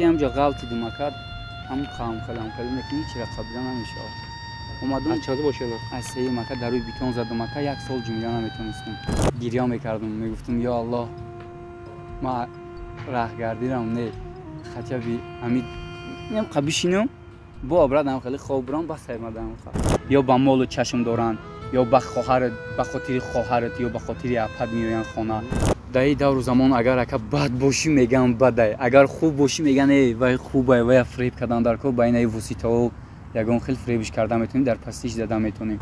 یکی همجا غلطی دیم اکرد همون خلم کردیم یکی هیچ را قبلا نمیشه اومدم از چند ماشینا از سه مکه در روی بیتون زدم مکه یک سال جمله نمیتونستم گریه میکردم میگفتم یا الله ما راهگردیرم نه خطیبی امید نیم قبیشینم با برادرم خیلی خوب برام بس اومدم یا با مال و چشم دارن یا به خواهرت به خاطر خواهرت یا به خاطر اپد میآیند خانه دای دور زمان اگر اگه بد باشی میگن بده اگر خوب باشی میگن ای وای خوبه وای فریب کردن در کو بین ای وسیطه و یگان خیلی فریبش کردن میتونیم در پستیش دادن میتونیم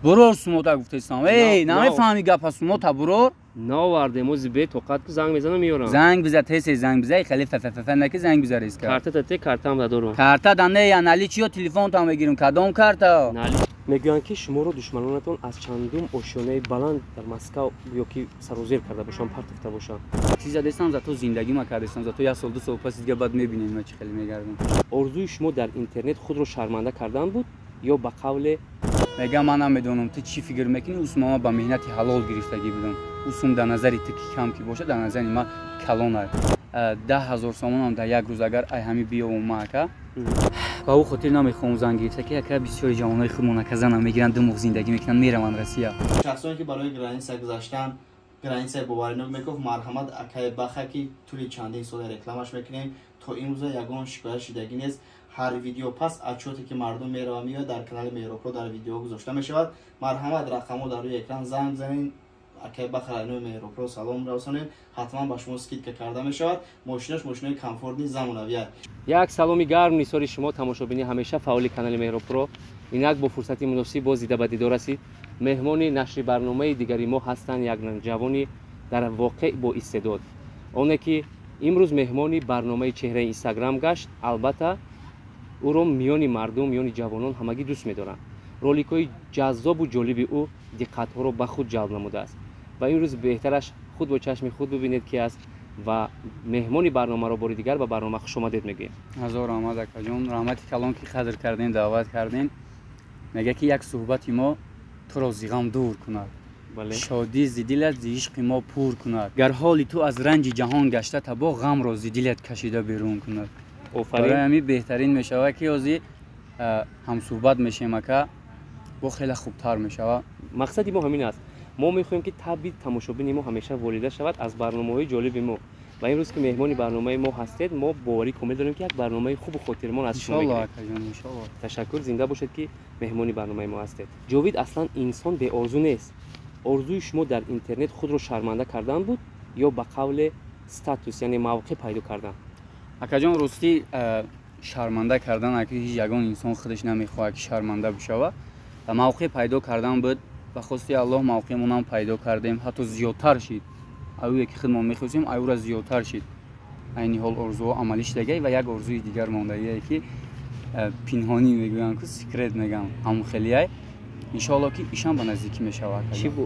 برور سوموتا گفتم ای نمیفهمی گپ سوموتا برور ناورده موز به توقت زنگ میزنم میارم زنگ بزن تیس زنگ بزن خیلی نکه زنگ بزن ریسک کارت ته کارتم دارم کارت دنه یا نالی چیو تلفن تا میگیرم کدام کارت نالی میگن که شما رو دشمنانتون از چندم اوشونه بلند در مسکو یا کی سروزیر کرده باشن پرتفته باشن چیزا دستم ز تو زندگی ما کردستم ز تو یک سال دو سال پس دیگه بعد میبینیم ما چه خیلی میگردم ارزوی شما در اینترنت خود رو شرمنده کردن بود یا به قول میگم من نمیدونم تو چی فکر میکنی اسمم با مهنت حلال گرفتگی بودم اسم در نظر تو کم کی باشه در نظر ما کلون 10,000 سومون در یک روز اگر ای همین بیا و ماکا با او خاطر نمیخوام زنگ گرفته که یک بسیار جوانای خودمون کزن میگیرن دو ماه زندگی میکنن میرن روسیه شخصانی که برای گرانیسا گذاشتن گرانیسا بوارینوک میگفت مرحمت اکای بخه که طول چندین سال رکلامش میکنیم تو این روزا یگان شکایت شدگی نیست هر ویدیو پس اچوتی که مردم میره و میاد در کانال میروپرو در ویدیو گذاشته میشود مرحمت رقمو در روی اکران زنگ بزنین اکای بخرانو میروپرو سلام رسونین حتما با شما اسکیت که کرده میشود ماشینش ماشینای کامفورت نیست زمانویه یک سلامی گرم نیساری شما تماشابینی همیشه فعال کانال میروپرو اینک با فرصتی مناسب باز دیده به دیدار رسید مهمان نشر برنامه دیگری ما هستند یک جوانی در واقع با استعداد اونه که امروز مهمانی برنامه چهره اینستاگرام گشت البته او رو میانی مردم میانی جوانان همگی دوست می‌دارن رولیک‌های جذاب و جالب او دقت‌ها رو به خود جلب نموده است و این روز بهترش خود با چشم خود ببینید کی است و مهمانی برنامه رو بار دیگر به برنامه خوش آمدید میگیم هزار آمد اکا جون رحمتی کلان که قدر کردین دعوت کردین میگه که یک صحبتی ما تو را زیغم دور کند بله شادی زدیلت زی عشق ما پور کند گر حالی تو از رنج جهان گشته تا با غم را زدیلت کشیده بیرون کند برای همین بهترین میشوه که ازی هم صحبت میشیم که با خیلی خوبتر میشوه مقصدی ما همین است ما میخوایم که تبدیل تماشابین ما همیشه والیده شود از برنامه‌های جالب ما و امروز که مهمانی برنامه ما هستید ما باوری کامل داریم که یک برنامه خوب و خاطرمان از شما میگیریم ان شاء الله تشکر زنده باشید که مهمانی برنامه ما هستید جاوید اصلا انسان به آرزو نیست آرزوی شما در اینترنت خود رو شرمنده کردن بود یا به قول استاتوس یعنی موقع پیدا کردن اکا جان راستی شرمنده کردن اگه هیچ یگان انسان خودش نمیخواد که شرمنده بشه و موقع پیدا کردن بود و خواستی الله موقعمون هم پیدا کردیم حتی زیادتر شد اوی که خودمون میخواستیم او را زیادتر شد عین حال آرزو عملیش دیگه و یک آرزوی دیگر مونده که پنهانی میگن که سیکرت میگن هم خیلیه ان شاء الله که ایشان به نزدیکی میشه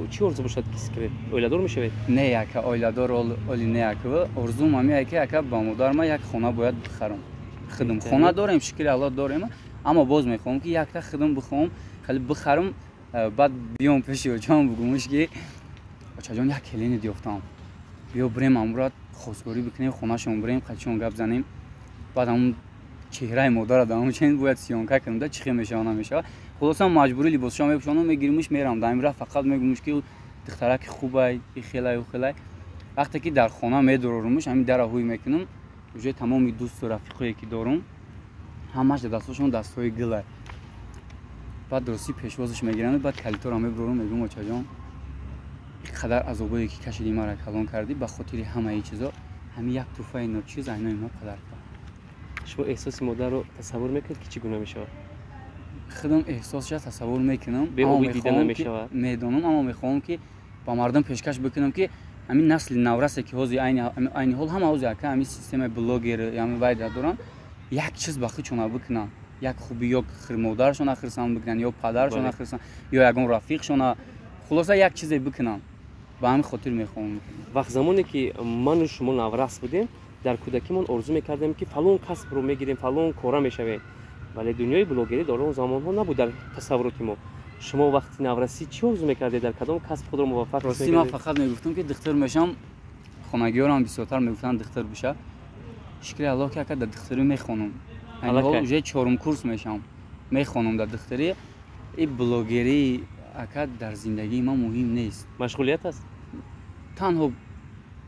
چی آرزو باشد که سیکرت اویلادور میشه نه یک اویلادور اولی نه یک آرزو مامی که با مادر ما یک خونه باید بخرم خودم خونه داریم شکر الله داریم اما باز میخوام که یک تا خودم بخوام خیلی بخرم بعد بیام پیش جان بگمش که بچا جان یک کلین دیافتم بیا بریم امروز خواستگاری بکنیم خونه شون بریم قچون گپ زنیم بعد اون چهره مادر دارم چند باید سیانکه کنم دا چی میشه اون میشه خلاصا مجبوری لباسش میپوشونم میگیریمش میرم دایمرا فقط میگمش که دخترک خوبه خیلی خیلی وقتی که در خانه میدورمش همین در هوی میکنم وجه تمام دوست و رفیقایی که دارم همش دستاشون دستای گله بعد درستی پیشوازش میگیرن بعد کلیتو رو میبرم میگم بچا جان اینقدر عذابایی که کشیدی ما را کلان کردی به خاطر همه ای چیزا همین یک توفه ناچیز اینا ما قدر کرد شما احساس مادر رو تصور میکنید که چگونه میشه خودم احساسش تصور میکنم به امید دیدن نمیشود میدونم اما میخوام که با مردم پیشکش بکنم که همین نسل نورسه که حوزه عین حال هم حوزه که همین سیستم بلاگر یعنی باید دارن یک چیز باقی چونه بکنن یک خوبی یا خیر مادرشون اخرسان بکنن یا پدرشون اخرسان یا یگان رفیقشون خلاصه یک چیزی بکنن با همین خاطر میخوام وقت زمانی که من و شما نورس بودیم در کودکیمون آرزو میکردیم که فلان کسب رو میگیریم فلان کارا میشویم ولی دنیای بلاگری در اون زمان ها نبود در تصورات ما شما وقتی نورسی چی آرزو میکردید در کدام کسب خود رو موفق راستی من فقط میگفتم که دکتر میشم خانگیارم بسیارتر میگفتن دکتر بشه شکر الله که در دختری میخونم حالا حالا که؟ уже چهارم کورس میشم میخونم در دختری این بلاگری اکا در زندگی ما مهم نیست مشغولیت است. تنها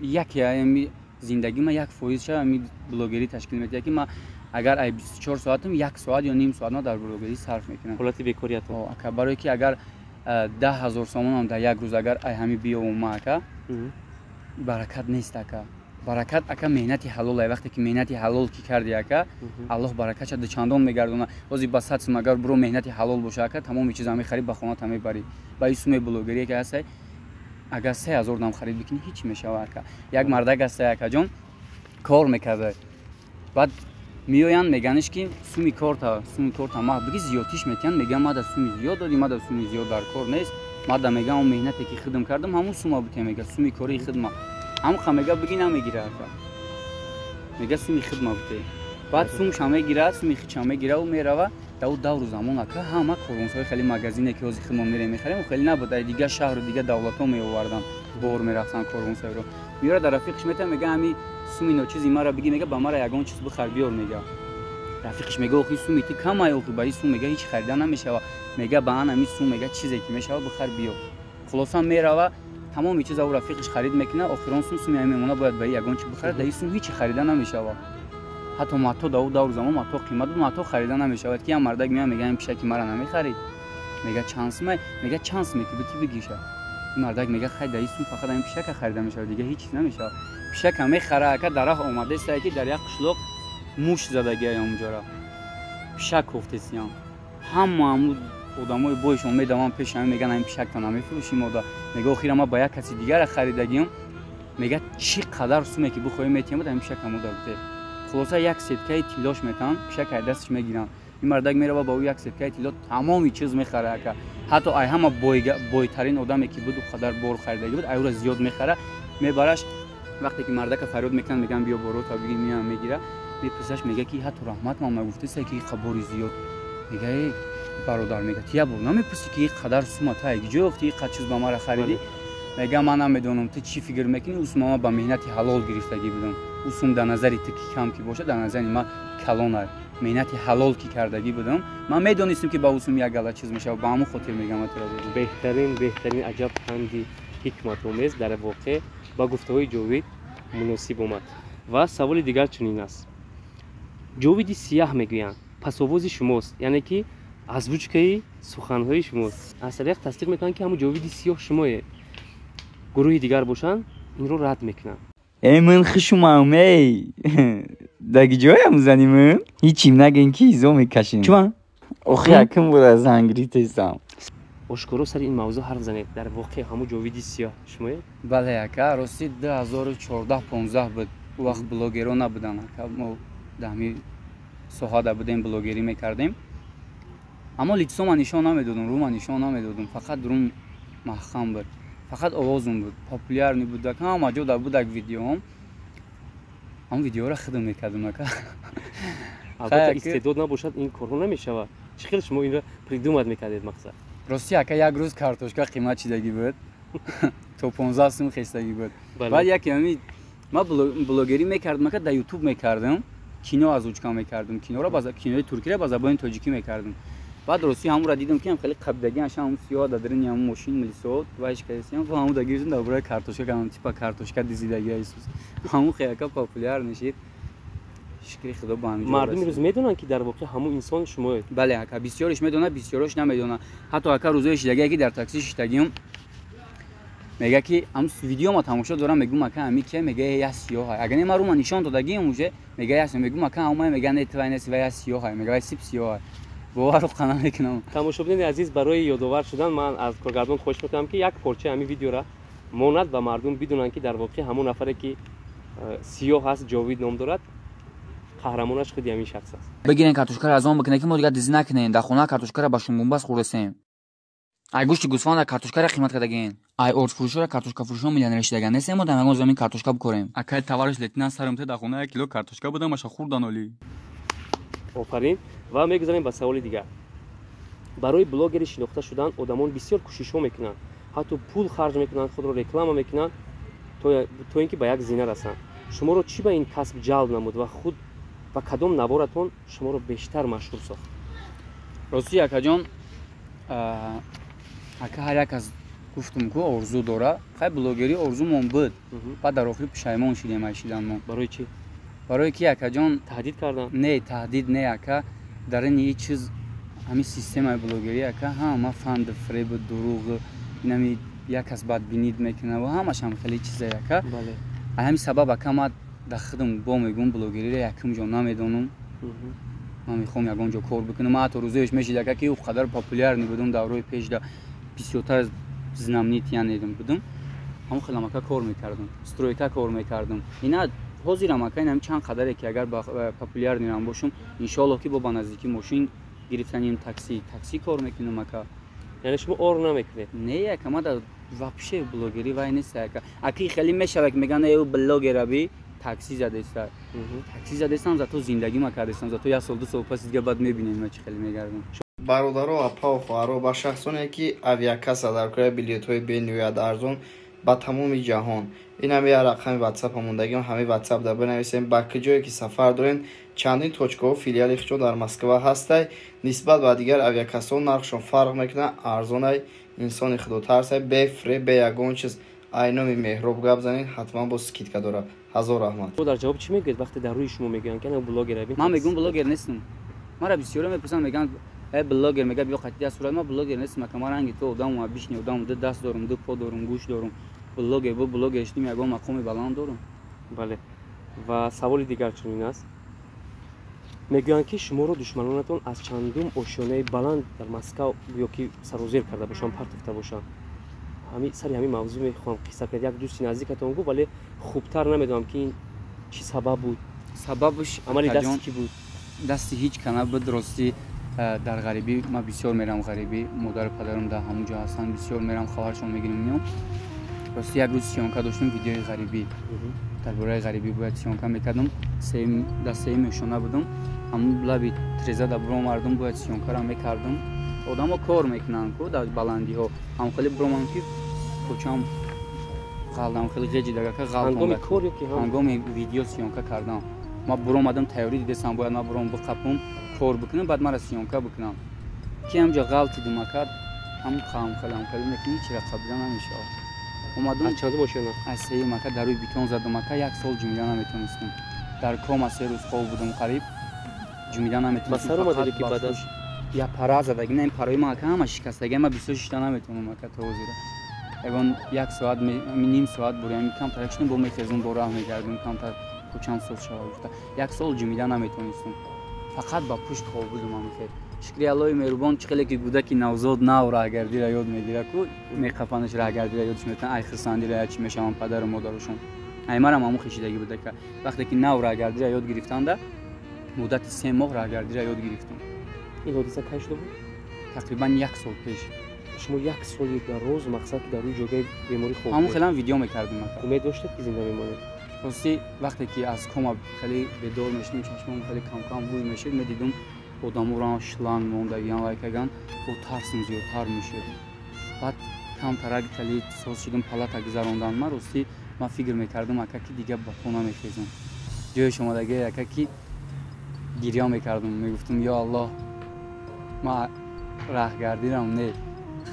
یکی امی زندگی ما یک فویز شد امی بلاگری تشکیل میده که ما اگر ای 24 ساعتم یک ساعت یا نیم ساعت ما در بلاگری صرف میکنم حالت بیکاریت. اکا برای که اگر 10,000 سومن هم در یک روز اگر ای همی بیام ما اکا برکت نیست اکا برکت اکا مهنت حلال وقتی که مهنت حلال کی کردی اکا الله برکتش ده چندان میگردونه بازی بسات مگر برو مهنت حلال باشه اکا تمام چیزا میخری به خونه تمی بری با این سوم بلاگری که هست اگر 3000 دام خرید بکنی هیچ میشه اکا یک مردک هست اکا جون کار میکرده بعد میآیند میگنش که سومی کار تا ما بگی زیادیش میکنن میگم ما در سومی زیاد دادیم ما در سومی زیاد در کار نیست ما در میگم اون مهنتی که خدمت کردم همون سوما بوده میگه سومی کاری خدمت هم خمیگه بگی نمیگیره اکا میگه سومی خدمت بوده بعد سوم شامه گیره سومی خچامه گیره و میروه دور زمان اکا همه کارونسای خیلی مغازینه که از خدمت میره میخریم خیلی نبوده دیگه شهر دیگه دولت‌ها میآوردن بور میرفتن کارونسای رو میاره در رفیقش میته میگه همین سومی نو چیزی مرا بگی میگه با مرا یگان چیز بخر بیار میگه رفیقش میگه اوخی سومی تی کم ای اوخی با این سوم میگه هیچ خریدن نمیشه میگه با ان همین سوم میگه چیزی که میشه بخر بیار خلاصا میروه تمام چیزا او رفیقش خرید میکنه آخرون سومی میمونه باید با یگان چی بخره در این سوم هیچ خریدن نمیشه حتی ماتو دور زمان ماتو قیمت ماتو خریدن نمیشه که هم مردک میگه این پیشکی مرا نمیخرید میگه چانس میگه چانس میگه بگیشه این مردک میگه خرید در این سوم فقط این پیشک خریدن میشه دیگه هیچ چیز نمیشه پیشک میخره که در راه اومده است که در یک قشلق موش زدگی اونجا را پیشک گفتسیام همون آدمای بویشون میدوام پیش هم میگن این پیشک تا نمیفروشیم اودا میگه اخیرا ما با یک کسی دیگر خریدگیم میگه چی قدر سومی که بخویم میتیم این پیشک همو داده خلاصا یک سکه تیلاش میتن پیشک دستش میگیرن این مردک میره با او یک سکه تیلا تمامی چیز میخره که حتی ای همه بویترین آدمی که بود قدر بور خریدگی بود ایو را زیاد میخره میبرش وقتی که مردک فریاد میکنن میگن بیا برو تا بگی میام میگیره میپرسش میگه که حتی رحمت ما گفته سه که خبری زیاد میگه برادر میگه تیا برو نمیپرسی که قدر سوما تا اگه گفتی قد چیز با ما خریدی میگه من نمیدونم تو چی فکر میکنی اسم ما با مهنت حلال گرفتگی بودم اسم در نظری تو کم کی باشه در نظر ما کلان مهنت حلال کی کردگی بودم من میدونستم که با اسم یک غلط چیز میشه و با همون خاطر میگم بهترین عجب خندی حکمت آمیز در واقع با گفته‌های جاوید مناسب اومد و سوال دیگر چنین است جاوید سیاه میگویند پس آواز شماست یعنی که از وجهی سخنهای شماست از طریق تصدیق میکنن که همون جاوید سیاه شمایه گروه دیگر باشن این رو رد میکنن ای من خشمم ای دگی جایم زنیم هیچیم نگین که ایزو میکشیم چون اخی حکم بود از هنگری تیستم آشکارا سر این موضوع حرف زنید در واقع همون جاوید سیاه شمایه بله اکا راستی 2014 15 بود وقت بلاگرها نبودن اکا ما دمی سوهاده بودیم بلاگری میکردیم اما لیتسو من نشان نمیدادم رو من نشان نمیدادم فقط روم محکم بود فقط آوازم بود پاپولار نبود که هم جدا بود یک ویدیو هم ویدیو را خدمت میکردم اکا البته استعداد نباشد این کارو نمیشه چخیل شما این را پریدومت میکردید مقصد راستی اکا یک روز کارتوشکا قیمت چیدگی بود تو 15 سوم خستگی بود بعد یکی همین ما بلاگری میکردم که در یوتیوب میکردم کینو از اوچکا میکردم کینو را باز کینوی ترکی را با زبان تاجیکی میکردم بعد راستی همون را دیدم که خیلی قبدگی نشه همون سیاه دادرن همون ماشین ملیسود وایش کردیم و همون دگیرزن دوباره کارتوشکا کردم تیپا کارتوشکا دیزیدگی ایسوس همون خیلی پاپولار نشید شکری خدا با همین مردم روز میدونن که در واقع همون انسان شما بله اکا بسیارش میدونه بسیارش نمیدونه حتی اکا روزایش دیگه که در تاکسی شتگیم میگه که هم ویدیو ما تماشا دارم میگم اکا امی که میگه یا سیاه اگه نه رو من نشون دادگیم موجه میگه یا میگم اکا اما میگه نه توانست و یا سیاه میگه سیب سیاه باور کنم میکنم تماشاچیان عزیز برای یادآور شدن من از کارگردان خوش میکنم که یک پارچه همین ویدیو را ماند و مردم بدونن که در واقع همون نفری که سیاه هست جاوید نام دارد قهرمانش خود همین شخص است بگیرین کارتوشکا را از اون بکنه که ما دیگه دیزی نکنین در خونه کارتوشکا را با شنبونباس خورسیم ای گوشت گوسفند کارتوشکا را قیمت کردگین ای اورد فروش را کارتوشکا فروش میلیونر شدگان نیست ما در زمین کارتوشکا بکوریم اکای توارش لتنا سرمته در خونه 1 کیلو کارتوشکا بودم ماشه خوردن اولی آفرین و میگذاریم به سوال دیگر برای بلاگری شناخته شدن آدمان بسیار کوشش میکنن حتی پول خرج میکنن خود رو رکلام میکنن تو اینکه به یک زینه رسن шуморо чӣ ба ин касб ҷалб намуд ва худ ва кадом наворатон шуморо бештар машҳур сохт? рости акаҷон, ака ҳар як аз гуфтум ку орзу дора. Хай блогерӣ орзумон буд. Баъд дар охир пушаймон шидем айшиданмо. барои чӣ? барое ки акаҷон таҳдид кардан? не таҳдид не ака дар ин ин чиз ҳамин системаи блогерӣ ака ҳама фанду фребу дуруғу инами як кас бадбинид мекунад ва ҳамаш ҳам хеле чизае ака. бале ҳамин сабаб ака ма дар худам бо мегӯм блогериро якум ҷо намедонам. ман мехоҳам ягон ҷо кор бикунам. ман ҳатто рӯзаеш мешид ака ки қадар популярни будам даврои пешда бисёртар знамнития недам будам. ҳамон хелам ака кор мекардам, стройка кор мекардам. ина ҳозирам ака инам чанд қадаре ки агар популярнирам бошам иншоалло ки бо ба наздики мошин гирифтаним такси кор мекунам ака. яъне шумо ор намекунед? не ака ма дар вообще блогерӣ вай нест ака. аки хеле мешавад ки мегӯянд ё блогера би такси задеста. такси задестам зато зиндагима кардестам. зато як сол ду сол пас дига баъд мебинем ма чӣ хеле мегардам. бародаро апа ва хоҳаро ба шахсоне ки авиакаса дар кори билетҳои бениҳоят арзон ба тамоми ҷаҳон ин ҳам як рақами ватсапамон дагим ҳамин ватсап дар бинависем ба ки ҷое ки сафар дорен чандин точкаҳо филиали хичо дар Москва ҳастай нисбат ба дигар авиакасаҳо нархшон фарқ мекунад арзонай инсони худотарсай бе фреб бе ягон чиз айноми меҳроб гап занед ҳатман бо скидка дорад. ҳазор раҳмат. дар ҷавоб чӣ мегӯед вақте дар рӯи шумо мегӯянд ки ана блогера? ман мегӯям блогер нестам. мара бисёре мепурсанд мегӯянд блогер мегӯяд биё қатъи даст сурат. ман блогер нестам ака. ман ранги то одамам бишни одамам ду даст дорам ду по дорам гӯш дорам. блогер бо блогер шудим ягон мақоми баланд дорам. бале ва саволи дигар чунин аст. мегӯянд ки шуморо душманонатон аз чандум ошёнаи баланд дар Москав гӯё ки сарозер карда бошанд партофта бошанд. сари ҳамин мавзӯъ мехоҳам қисса кунед. як дӯсти наздикатон гуфт вале хубтар намедонам ки ин чӣ сабаб буд? сабабаш амали дасти кӣ буд? дасти ҳеҷ кана буд. рости дар ғарибӣ ман бисёр мерам ғарибӣ. модару падарам дар ҳамон ҷо ҳастанд. бисёр мерам хабаршон мегирам меом. рости як рӯз сиёнка доштам видеои ғарибӣ. дар бораи ғарибӣ бояд сиёнка мекардам. дар сеюми ошона будам. ҳамон лаби треза дар буро мардум бояд сиёнкаро мекардам. одамо кор мекунанд ку дар баландиҳо. ҳам хеле буромам ки почам ғалдам хеле ғеҷи дагака ҳангоми видео сиёнка кардам. ма буромадам тайёрӣ дидестам бояд ма буром биқапам кор бикунам баъд мара сиёнка бикунам. ки ҳамҷо ғалти думака ҳам хелам хеле мекунӣ чира қабила намешавад. омадам аз чандум ошёна? аз сеюм ака дар рӯи битон задам ака як сол ҷумида наметонистам. дар кома 3 рӯз хоб будам қариб ҷумида наметонистам. ба сар омадед ки баъд аз я пара задагина ин параи ман ака ҳама шикастаги ма 26 та наметонам ака то ҳозира. ягон як соат ним соат бурем камтар шудем бо мехезум бо раҳ мегардим камтар чанд сол шава гуфта як сол ҷумида наметонистам. фақат ба пушт хоб будам амихел. шукри аллоҳи меҳрубон чӣ хеле ки кӯдаки навзод нав раҳгардиро ёд мегирад ку меқафанаш раҳгардиро ёдш метавонад ай хирсандиро я чӣ мешаванд падару модарашон. ай марам ҳамун хишидагӣ буда ка вақте ки нав раҳгардиро ёд гирифтанда муддати 3 моҳ раҳгардиро ёд гирифтам. ин ҳодиса кай шуда буд? тақрибан як сол пеш. шумо як соли дар роз мақсад дар рӯи ҷойгаи беморӣ хоб ҳамун хелам видео мекардем ака. умед доштед ки зинда мемонед? рости вақте ки аз кома хеле бедор мешудем чашмам хеле камкам бӯй мешуд медидум одаморо шланг мондагиан вайкаган бо тарсим зиёдтар мешуд. баъд камтарак хеле соз шудам палата гузаронданд. ман рости ман фикр мекардам ака ки дига ба по намехезам. ҷояш омадаги ака ки гирья мекардам мегуфтам ё аллоҳ ма раҳгардирам не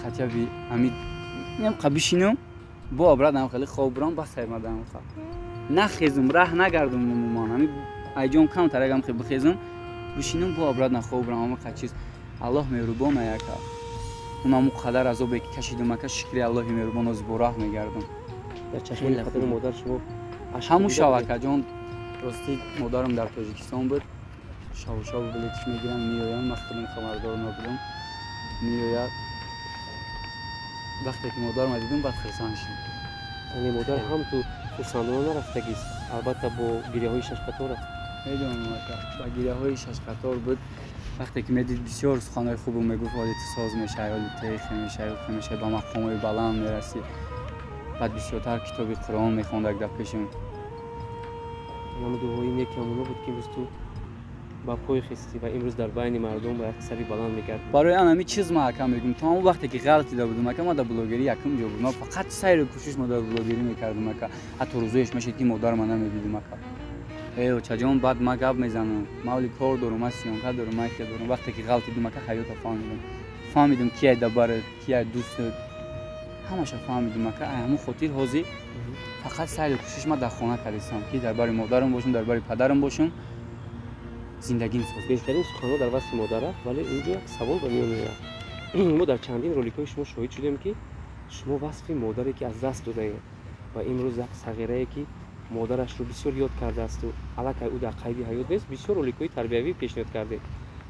хотя би ҳамид немқа бишинам бо обрадам хеле хоб бурам бас аймадам ха нахезам раҳ нагардам умуман ҳамид айҷон камтарагам хе бихезам бишинам бо обрадам хоб бурам ҳама қа чиз аллоҳ меҳрубон ака унаму қадар азобе ки кашидам ака шукри аллоҳи меҳрубон оз бо раҳ мегардам. дар чашмони падару модар шумо ҳамун шавакаҷон рости модарам дар тоҷикистон буд. шаву билетиш мегирам меоям. ман худам хабардор набудам. меояд вақте ки модарам дидам баъд хирсан шуд. яъне модар ҳам ту хурсандона нарафтагист албатта бо гиряҳои шашқатор аст? медонам ака ба гиряҳои шашқатор буд. вақте ки медид бисёр суханҳои хубу мегуфт оли ту соз мешавӣ оли теихе мешавӣ ба мақомҳои баланд мерасӣ. баъд бисёртар китоби қуръон мехондак дар пешам. ҳамон дуои неки амуно буд ки имрӯз ту با پای خستی و امروز در بین مردم با یک سری بلند میکرد. برای آنمی چیز ما کم میگم تا اون وقتی که غلطی داشتم ما در بلوگری یکم جو بودم فقط سیر کوشش ما در بلوگری میکردم که حتی روزایش میشد که مادر من نمیدیدم که ای چجون بعد ما گپ میزنم مالی کار دارم ما سیونکا دارم ما که دارم وقتی که غلطی دیدم که حیات فهمیدم کیه دبر کیه دوست همش فهمیدم که همون خاطر حاضر فقط سیر کوشش ما در خانه کردم که درباره مادرم باشم درباره پدرم باشم زندگی می‌سازم. بهترین سخن‌ها در واسط مادر ولی اینجا یک سوال به میون میاد. ما در چندین رولیک‌های شما شاهد شدیم که شما وصف مادری که از دست داده و امروز یک صغیره‌ای که مادرش رو بسیار یاد کرده است و علاقه او در قید حیات نیست بسیار رولیک‌های تربیوی پیشنهاد کرده.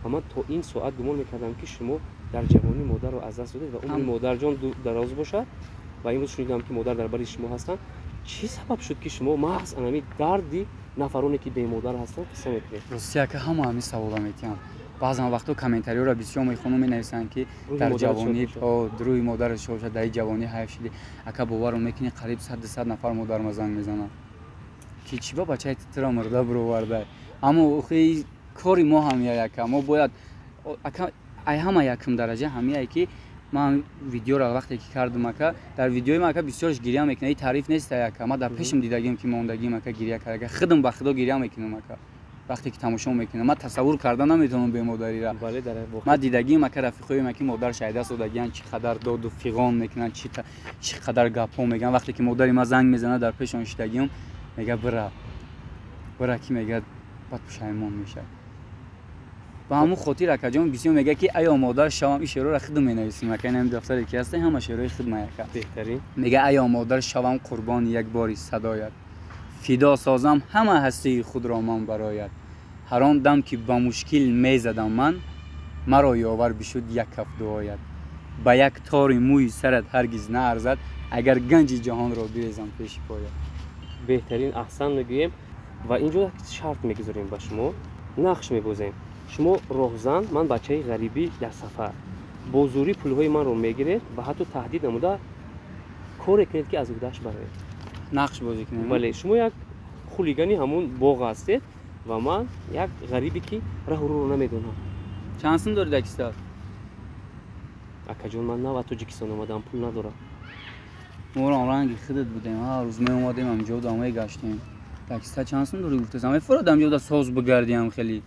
اما تا این ساعت گمان می‌کردم که شما در جوانی مادر رو از دست دادید و اون مادر جان دراز باشد و امروز شنیدم که مادر درباره شما هستند. چی سبب شد که شما محض انمی دردی نفرانی که به مادر هستن قسم میکنید؟ راستیه که همه همی سوالا میتیم بعضا وقتا کامنتاری را بسیار میخونم مینویسن که در جوانی روی مادرش شد در جوانی حیف شده اگه باور میکنی قریب 100 نفر مادر ما زنگ میزنن که چی با بچه ترا مرده برو ورده اما خیلی کاری ما همیه که ما باید ای همه یکم درجه همیه که من ویدیو را وقتی که کردم که در ویدیوی ما که بسیارش گریه میکنه تعریف نیست که ما در پیشم دیدگیم که موندگیم که گریه کرده خودم به خدا گریه میکنم که وقتی که تماشا میکنم من تصور کردن نمیتونم به مادری را بله در ما دیدگیم که رفیقای ما که مادر شهیده شدگن چقدر داد و فیغان میکنن چقدر گپا میگن وقتی که مادری ما زنگ میزنه در پیشون شدگیم میگه برا کی میگه بعد پشیمون میشه با همون خاطر اکجام بسیار میگه که ایا مادر شوم این شعر رو خودم مینویسیم که اینم دفتر یکی هست همه شعرهای خود میگه بهترین میگه ایا مادر شوم قربان یک باری صدایت فدا سازم همه هستی خود را من برایت هر آن دم که با مشکل میزدم من مرا یاور بشد یک کف دعایت با یک تار موی سرت هرگز نارزد اگر گنج جهان را بریزم پیش پایت بهترین احسن میگیم و اینجا شرط میگذاریم با شما نقش میبازیم شما راهزن من بچه غریبی در سفر با زوری پولهای من رو میگیرید و حتی تهدید نموده کار کنید که از اودش برایید نقش بازی کنیم ولی شما یک خولیگانی همون باغ هستید و من یک غریبی که راه رو نمیدونم چند سن داری دکستر اکا جون من نه و تاجیکستان اومدم پول ندارم ما رنگی خودت بودیم هر روز می اومدیم همینجا دامه گشتیم دکستر چند سن داری گفتم من فرادم جدا ساز بگردیم خیلی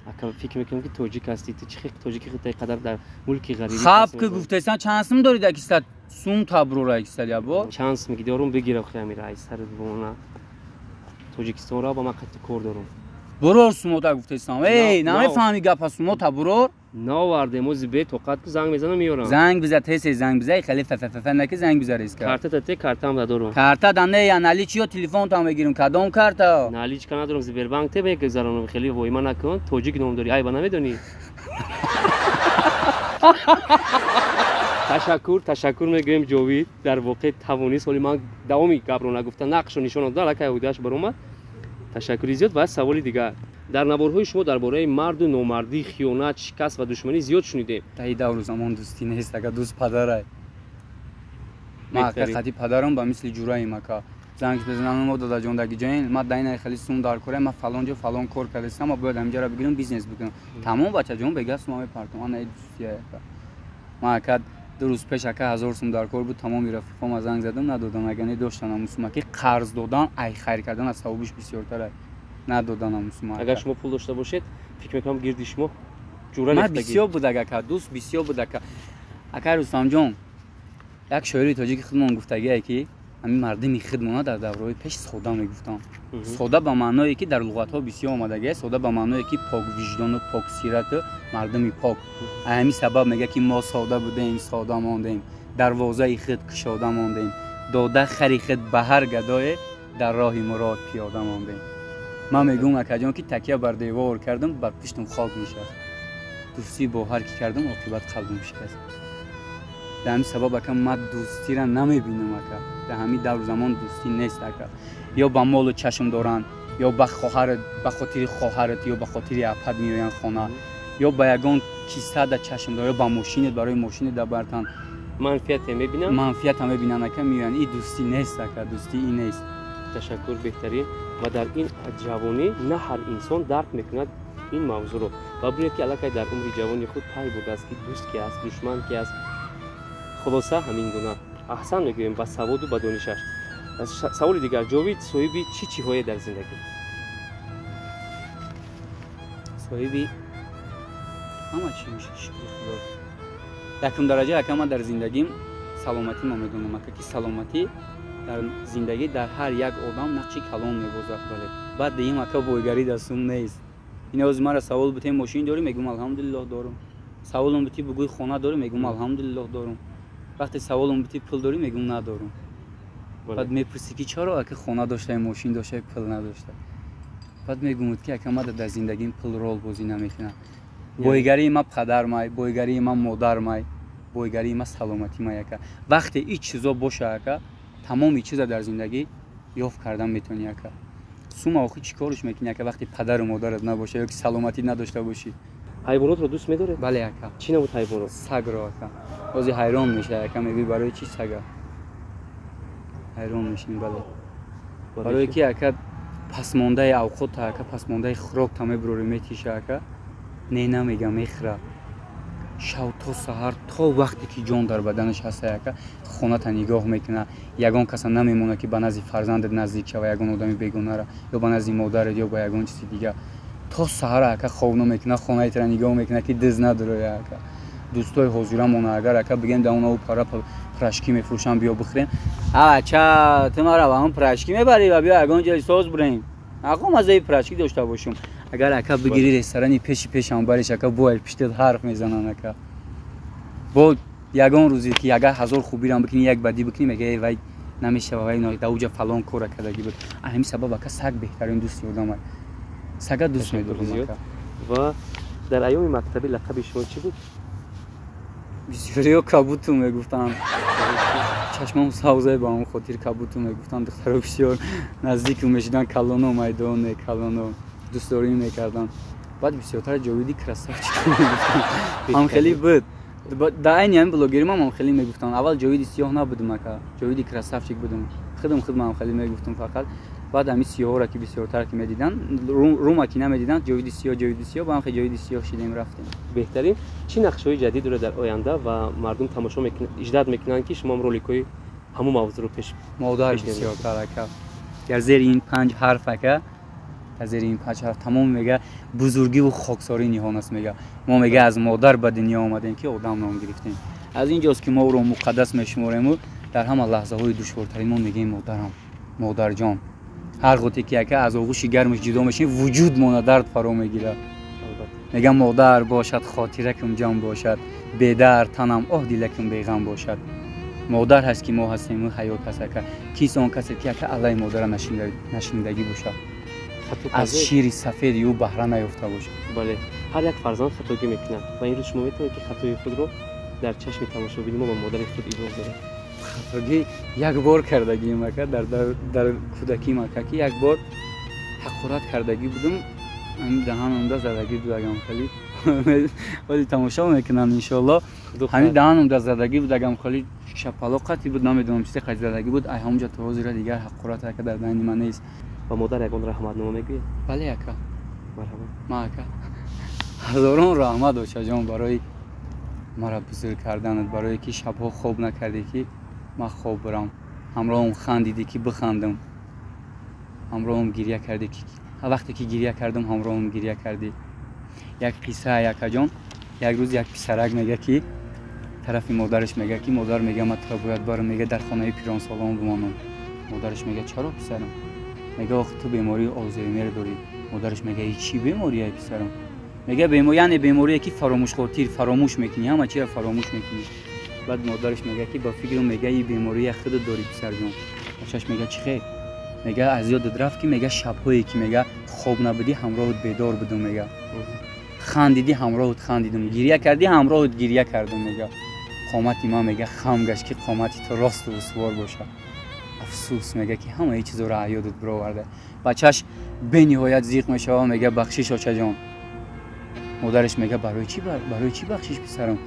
اکا فکر میکنم که تاجیک هستی تو چه تاجیکی خودت قدر در ملکی غریبی خب که گفتیسن چند سن داری دکستر سوم تبرو را اکستر یا با چانس میگی دارم بگیرم خیلی رئیس سر بونا تاجیکستان را با من قطع کار دارم برو سومو تا گفتیسن ای نمیفهمی گپ سومو تا برو ناورده موز به توقت زنگ میزنم میارم زنگ بزن تیس زنگ بزن خیلی فففف نکه زنگ بزن ریسک کارت ته کارتام دارم کارت دنده یا نالی چیو تلفن تا میگیرم کدوم کارت نالیچ کنه دارم زبر بانک ته بگذارم خیلی وای من نکن توجیک نام داری ای بنا میدونی تشکر میگم جاوید در واقع توانست ولی من دوامی گبرو نگفتم نقش و نشان داد که اوداش برام تشکر زیاد و سوال دیگر در نوارهای شما درباره مرد و نامردی خیانت شکست و دشمنی زیاد شنیدیم تا دور زمان دوستی نیست اگه دوست پدره ما حقیقتی پدرم با مثل جورای مکا زنگ بزنم ما دادا جان دگی جین ما داینه خیلی سوم دار کره ما فلان جو فلان کار کردم ما باید همجا را بگیرم بیزنس بکنم تمام بچه جون بگه سوم پارتمان ای دوستیه ما کد دو روز پیش که 1000 سوم در کار بود تمام رفیقام از زنگ زدم ندادم اگه نه داشتن امسوما که قرض دادن ای خیر کردن از ثوابش بسیارتره ندادن امسوما اگر شما پول داشته باشید فکر میکنم گردی شما جوره ما بسیار بود اگه که دوست بسیار بود اگه رستم جان یک شاعری تاجیک خودمون گفتگی که همین مردمی خودمون در دوره‌های پیش ساده میگفتن ساده به معنای که در لغت‌ها بسیار آمدگی ساده به معنای که پاک وجدان و پاک سیرت مردمی پاک همین سبب میگه که ما ساده بودیم ساده ماندیم دروازه خود کشاده ماندیم داده خری خود به هر گدای در راه مراد پیاده ماندیم من میگم اکا جان که تکیه بر دیوار کردم بر پشتم خاک میشه دوستی با هر کی کردم عاقبت قلبم شکست در همین سبب که من دوستی را نمیبینم در همین دور زمان دوستی نیست یا با مال و چشم دارن یا با خواهرت به خاطر خواهرت یا به خاطر اپد میآیند خانه یا با یگان کیسه در چشم داره یا با ماشینت برای ماشینت در برتن منفیت میبینم منفیت هم میبینن که میگن این دوستی نیست دوستی این نیست تشکر بهترین و در این جوانی نه هر انسان درک میکند این موضوع رو و ببینید که الکی در عمر جوانی خود پای بوده است که دوست که است دشمن که است. خلاصه همین گونه احسن میگوییم با سواد و با دانشش. سوال دیگر جاوید صاحبی چی های در زندگی؟ صاحبی همه چی میشه شکر خدا. یکم درجه یکم در زندگیم سلامتی ما میدونم که سلامتی در زندگی در هر یک آدم نقشی کلان میبازد. بعد دیگه مکه بویگری دستم نیست. این از مرا سوال بتیم ماشین داری میگم الحمدلله دارم. سوالم بتی بگوی خانه داری میگم الحمدلله دارم. وقتی سوالم بتی پول داری میگم ندارم. بعد میپرسی که چرا که خانه داشته ماشین داشته پول نداشته. بعد میگم که یکم در زندگیم پول رول بازی نمیکنه. بویگری ما پدر مای، بویگری ما مادر مای، بویگری ما سلامتی ما یکه. وقتی این چیزا باشه که تمام این چیزا در زندگی یافت کردن میتونی که. سوما آخه چیکارش میکنی که وقتی پدر و مادرت نباشه یا که سلامتی نداشته باشی؟ حیوانات رو دوست می‌داره؟ بله یکه. چی نوع حیوانات؟ سگ رو یکه. بازی حیران میشه یکه میگی برای چی سگه؟ حیران میشیم بله. برای که یکه پسمانده اوقات تا یکه پسمانده خوراک تمام بروری میتیشه یکه نه نمیگه میخره. شب تا سحر تا وقتی که جان در بدنش هست یکه خونه تا نگاه میکنه. یگان کس نمیمونه که به نزد فرزند نزدیک شوه یگان آدمی بیگانه را یا به نزد مادر یا با یگان چیزی دیگه تا سحر یکه خواب نمیکنه خونه ایت را نگاه میکنه که دز نداره یکه. دوستای حضورمون اگر یکه بگیم در اون پارا پرشکی میفروشن بیا بخریم. اچا تو ما را هم پرشکی میبری و بیا یگان جای ساز بریم. آقا مزه پرشکی داشته باشیم. اگر اکا بگیری رستورانی پیش هم بریش اکا بویل پیشتت حرف میزنن اکا با یگان روزی که اگر هزار خوبی رام بکنی یک بدی بکنی میگه وای نمیشه وای نه دوجا فلان کار کردگی بود. همین سبب اکا سگ بهترین دوستی آدمه. سگ دوست می‌دارم و در ایام مکتبی لقب شما چی بود؟ بسیاری کابوتو میگفتن. چشمم سوزه با اون خاطر کابوتو میگفتن. دخترها بسیار نزدیک میشدن کلانو میدان کلانو دوست داری میکردن. بعد بسیارتر جاویدی کراسافچیک میگفتن. هم خیلی بود. در این هم بلاگری هم خیلی میگفتن. اول جاویدی سیاه نبودم که جاویدی کراسافچیک بودم. خودم هم خیلی میگفتم فقط. بعد همی سیاه را که بسیارتر که میدیدن روم که نمیدیدن جاویدی سیاه با هم خیلی جاویدی سیاه شدیم رفتیم. بهترین چی نقشه‌های جدید رو در آینده و مردم تماشا میکنن اجداد میکنن که شما رولیکوی همون موضوع رو پیش مادر بسیارتر که در زیر این 5 حرف که زیر این 5 حرف تمام میگه بزرگی و خاکساری نهان است میگه. ما میگه از مادر به دنیا آمدیم که آدم نام گرفتیم. از اینجاست که ما رو مقدس میشماریم و در همه لحظه های دشوارترین ما میگیم مادرم مادر جان. هر وقتی که از آغوش گرمش جدا میشیم وجود ما درد فرا میگیره. میگم مادر باشد خاطره کم جان باشد بدر تنم آه دلکم بیغم باشد. مادر هست که ما هستیم و حیات هست که کیست آن کسی که علی مادر نشنیدگی باشه از شیر سفید یو بهره نیافته باشه. بله هر یک فرزند خطاگی میکنه و این رو شما میتونید که خطای خود رو در چشم تماشاگری ما با مادر خود ایجاد داره. خطاگی یک بار کردگی مکه در کودکی مکه که یک بار حقارت کردگی بودم همین دهانم زدگی بودم خیلی ولی تماشا میکنن ان شاء الله همین دهانم زدگی بودم خیلی شپلاقتی بود نمیدونم چه خیلی زدگی بود ای همونجا تو زیر دیگر حقارت که در دهن من نیست. و مادر یگان رحمت نامه میگی؟ بله یکا مرحبا ما یکا هزاران رحمت باشه جان برای مرا بزرگ کردنت برای که شبها خواب نکردی که ما خواب برم همراهم خندیدی که بخندم همراهم گریه کردی که وقتی که گریه کردم همراهم گریه کردی. یک قصه یکا جان یک روز یک پسرک میگه که طرف مادرش میگه که مادر میگه من تو باید برم میگه در خانه پیران سالان بمانم. مادرش میگه چرا پسرم؟ میگه آخه تو بیماری آلزایمر داری. مادرش میگه ای چی بیماریه پسرم؟ میگه بیماری یعنی بیماریه که فراموش خاطر فراموش میکنی همه چی را فراموش میکنی. بعد مادرش میگه که با فکرم میگه این بیماری خودت داری پسر جان. بچه‌ش میگه چی خیر؟ میگه از یاد رفت که میگه شب‌هایی که میگه خواب نبودی همراهت بیدار بودم میگه. خندیدی همراهت خندیدم گریه کردی همراهت گریه کردم میگه. قامتی ما میگه خم گشت که قامتی تو راست و استوار باشه. افسوس میگه که همه ای چیزا رو یادت برآورده. بچه‌ش به نهایت زیق میشه و میگه بخشش آچه جان. مادرش میگه برای چی بخشش پسرم؟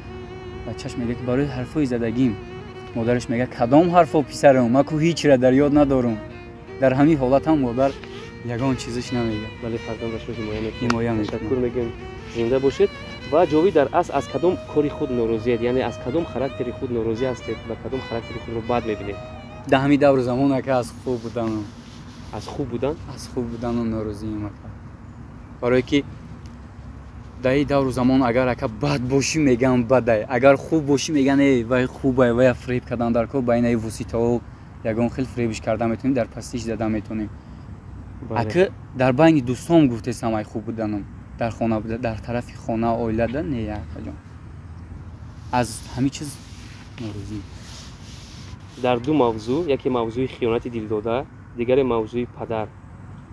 بچه‌ش میگه که برای حرفای زدگیم. مادرش میگه کدام حرفا پسرم؟ من کو هیچ را در یاد ندارم. در همین حالت هم مادر ягон чизиш намегам. ولی فرزندش رو حمایت حمایه میکنم. میکنم. تشکر میگیم زنده باشید. و جاوید در اصل از کدام کاری خود ناراضیید؟ یعنی از کدام خاراکتری خود ناراضی هستید و کدام خاراکتری خود رو بد میبینید؟ در همین دور زمان که از خوب بودن از خوب بودن؟ از خوب بودن و ناراضیم اکا. برای که در این دور زمان اگر اکا بد باشی میگن بده، اگر خوب باشی میگن ای وای خوبه وای فریب کردن در کو بین ای وسیطه و یگان خیلی فریبش کرده میتونیم در پستیش داده میتونیم. اکا در بین دوستام گفتم ای خوب بودنم در خانه در طرف خانه اویله ده نه اکا جان از همین چیز ناراضی. در دو موضوع، یکی موضوع خیانت دلداده، دیگر موضوع پدر،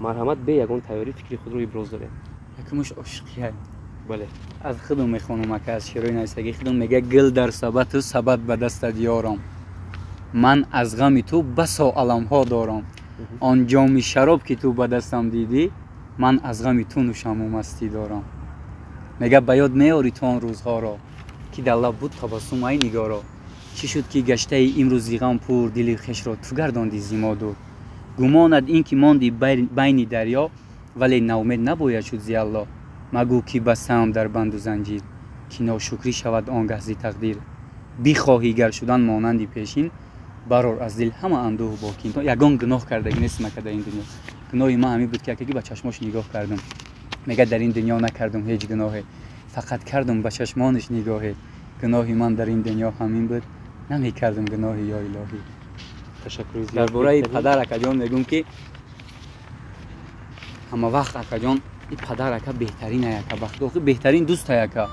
مرحمت به یگان تیاری فکری خود رو ابراز داره. یکمش عشقیه. بله. از خودم میخوانم که از شیرین ایستگی خودم میگه گل در سبت و سبت به دست دیارم. من از غم تو بسا علم ها دارم. آن جام شراب که تو به دستم دیدی من از غم تو نوشم و مستی دارم. میگه به یاد میاری تو آن روزها را که در لب بود تبسم ای نگارا. چی شد که گشته ای امروز غم پر دل خویش را تو گرداندی زیما دور. گمانت این که ماندی بین دریا ولی ناامید نباید شد زی الله. مگو که بستم در بند و زنجیر که ناشکری شود آنگه زی تقدیر. بیخواهی گر شدن مانندی پیشین برار از دل همه اندوه باکین. تو یگان گناه کرده نیست مکه در این دنیا. گناهی من همین بود که با چشماش نگاه کردم. میگه در این دنیا نکردم هیچ گناهی، فقط کردم با چشمانش نگاهی. گناهی من در این دنیا همین بود، نمیکردم گناهی یا الهی. تشکر زیاد. درباره پدر اکا جان میگم که همه وقت اکا جان این پدر اکا بهترین اکا وقت بهترین دوست اکا.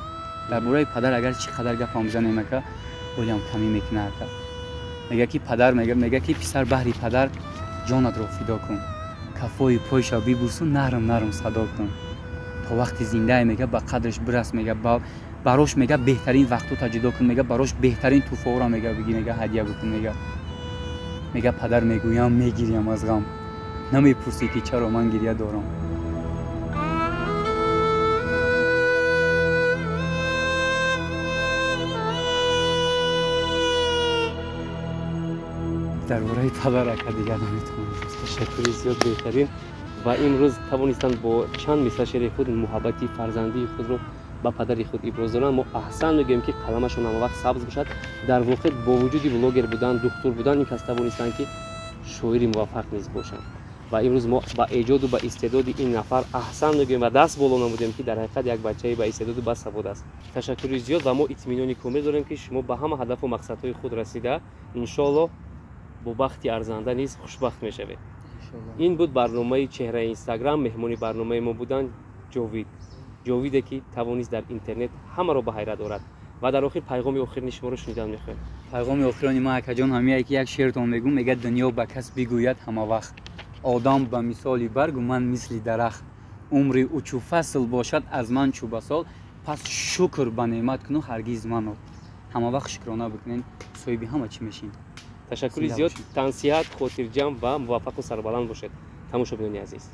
درباره پدر اگر چقدر گپ میزنیم اکا ولی هم کمی میکنه اکا. میگه که پدر میگه که پسر بهری پدر جانت را فدا کن، کفای پایش را ببوسون نرم نرم صدا کن. تا وقتی زنده میگه به قدرش برس، میگه براش میگه بهترین وقتو تجدا کن، میگه براش بهترین توفا را میگه بگی، میگه هدیه بکن. میگه پدر میگویم میگیریم از غم، نمیپرسی که چرا من گریه دارم. درباره پدر اکا دیگه نمیتونم. تشکر زیاد بهترین. و امروز توانستند با چند مثال شعر خود محبتی فرزندی خود رو با پدر خود ابراز دارن. ما احسن میگیم که کلمشون هم وقت سبز بشد. در واقع با وجود بلاگر بودن، دکتر بودن، این کس توانستند که شاعری موفق نیز باشند. و امروز ما با ایجاد و با استعداد این نفر احسن میگیم و دست بالا نمودیم که در حقیقت یک بچه با استعداد و با سواد است. تشکر زیاد و ما اطمینان کامل داریم که شما به همه هدف و مقصدهای خود رسیده ان شاء با بختی ارزنده نیز خوشبخت میشوید. این بود برنامه چهره اینستاگرام. مهمانی برنامه ما بودن جاویدی که توانست در اینترنت همه را به حیرت آورد. و در آخر پیغام آخر شما رو شنیدن میخوایم. پیغام آخرانی ما اکا جان همیه که یک شعرتون میگم، میگه دنیا به کس بگوید همه وقت، آدم به مثالی برگ و من مثل درخت. عمری او چو فصل باشد از من چو بسال، پس شکر به نعمت کنو هرگز منو. همه وقت شکرانه بکنین صاحب همه چی میشین. تشکر زیاد. تن صحت، خاطر جمع و موفق و سربلند باشید تماشاگران عزیز.